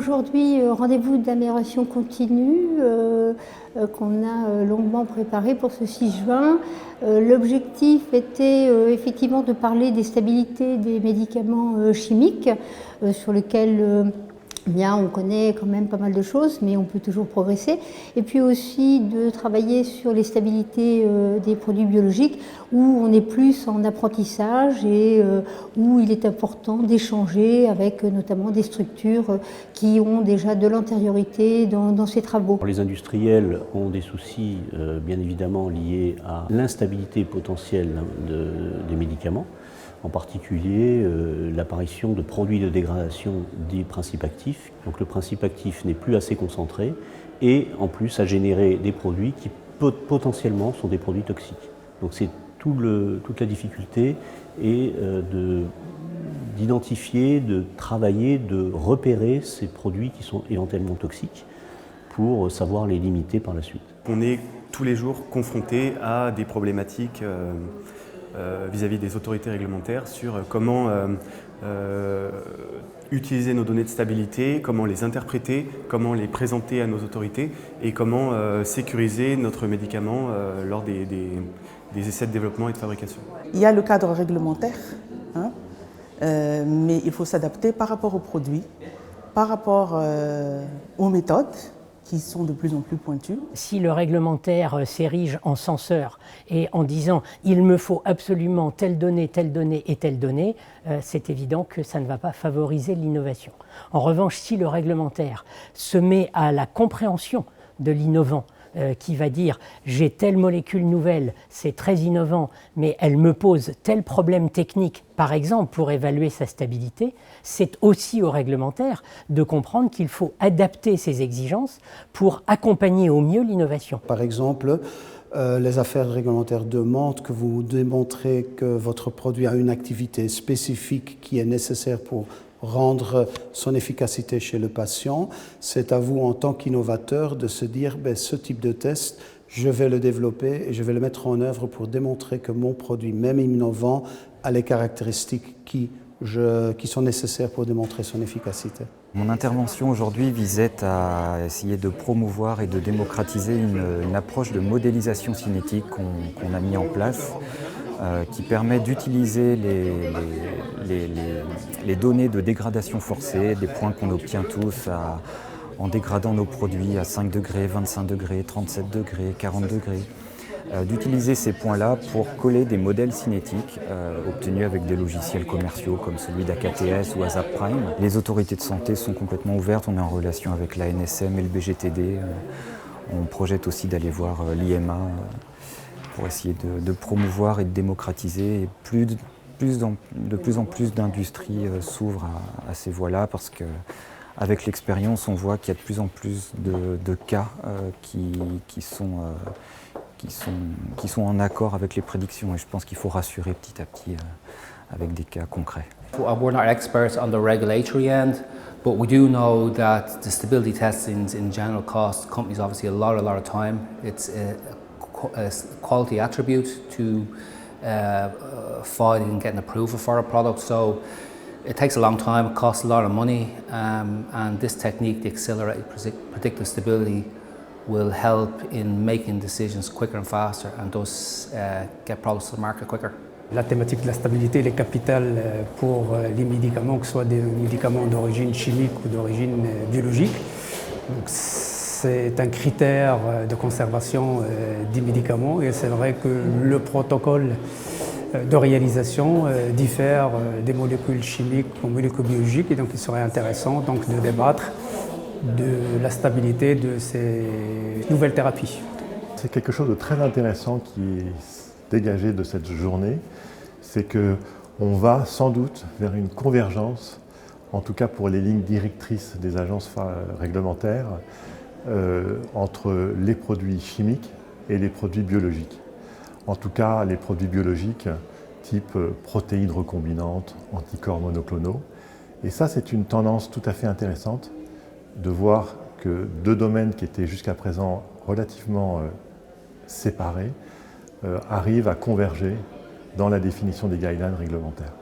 aujourd'hui rendez-vous d'amélioration continue qu'on a longuement préparé pour ce 6 juin. L'objectif était effectivement de parler des stabilités des médicaments chimiques sur lesquels on connaît quand même pas mal de choses, mais on peut toujours progresser. Et puis aussi de travailler sur les stabilités des produits biologiques, où on est plus en apprentissage et où il est important d'échanger avec notamment des structures qui ont déjà de l'antériorité dans ces travaux. Les industriels ont des soucis bien évidemment liés à l'instabilité potentielle des médicaments, en particulier l'apparition de produits de dégradation des principes actifs. Donc le principe actif n'est plus assez concentré et en plus a généré des produits qui potentiellement sont des produits toxiques. Donc c'est toute la difficulté est d'identifier, de travailler, de repérer ces produits qui sont éventuellement toxiques pour savoir les limiter par la suite. On est tous les jours confronté à des problématiques vis-à-vis des autorités réglementaires sur comment utiliser nos données de stabilité, comment les interpréter, comment les présenter à nos autorités et comment sécuriser notre médicament lors des essais de développement et de fabrication. Il y a le cadre réglementaire, mais il faut s'adapter par rapport aux produits, par rapport aux méthodes qui sont de plus en plus pointues. Si le réglementaire s'érige en censeur et en disant « il me faut absolument telle donnée et telle donnée », c'est évident que ça ne va pas favoriser l'innovation. En revanche, si le réglementaire se met à la compréhension de l'innovant, qui va dire « j'ai telle molécule nouvelle, c'est très innovant, mais elle me pose tel problème technique, par exemple pour évaluer sa stabilité », c'est aussi au réglementaire de comprendre qu'il faut adapter ses exigences pour accompagner au mieux l'innovation. Par exemple, les affaires réglementaires demandent que vous démontrez que votre produit a une activité spécifique qui est nécessaire pour rendre son efficacité chez le patient. C'est à vous, en tant qu'innovateur, de se dire ce type de test, je vais le développer et je vais le mettre en œuvre pour démontrer que mon produit, même innovant, a les caractéristiques qui sont nécessaires pour démontrer son efficacité. Mon intervention aujourd'hui visait à essayer de promouvoir et de démocratiser une approche de modélisation cinétique qu'on a mis en place, qui permet d'utiliser les données de dégradation forcée, des points qu'on obtient tous en dégradant nos produits à 5 degrés, 25 degrés, 37 degrés, 40 degrés. D'utiliser ces points-là pour coller des modèles cinétiques obtenus avec des logiciels commerciaux comme celui d'AKTS ou ASAP Prime. Les autorités de santé sont complètement ouvertes, on est en relation avec la NSM et le BGTD. On projette aussi d'aller voir l'IMA pour essayer de promouvoir et de démocratiser. Et de plus en plus d'industries s'ouvrent à ces voies-là parce qu'avec l'expérience, on voit qu'il y a de plus en plus de cas qui sont en accord avec les prédictions et je pense qu'il faut rassurer petit à petit avec des cas concrets. We're not experts on the regulatory end, but we do know that the stability testing in general costs companies obviously a lot of time. It's a quality attribute to filing and getting approval for a product, so it takes a long time, it costs a lot of money, and this technique, the accelerated predictive stability, will help in making decisions quicker and faster and thus get products to the market quicker. La thématique de la stabilité est capitale pour les médicaments, que ce soit des médicaments d'origine chimique ou d'origine biologique. C'est un critère de conservation des médicaments et c'est vrai que le protocole de réalisation diffère des molécules chimiques aux molécules biologiques et donc il serait intéressant donc, de débattre de la stabilité de ces nouvelles thérapies. C'est quelque chose de très intéressant qui est dégagé de cette journée, c'est qu'on va sans doute vers une convergence, en tout cas pour les lignes directrices des agences réglementaires, entre les produits chimiques et les produits biologiques. En tout cas, les produits biologiques type protéines recombinantes, anticorps monoclonaux. Et ça, c'est une tendance tout à fait intéressante de voir que deux domaines qui étaient jusqu'à présent relativement séparés arrivent à converger dans la définition des guidelines réglementaires.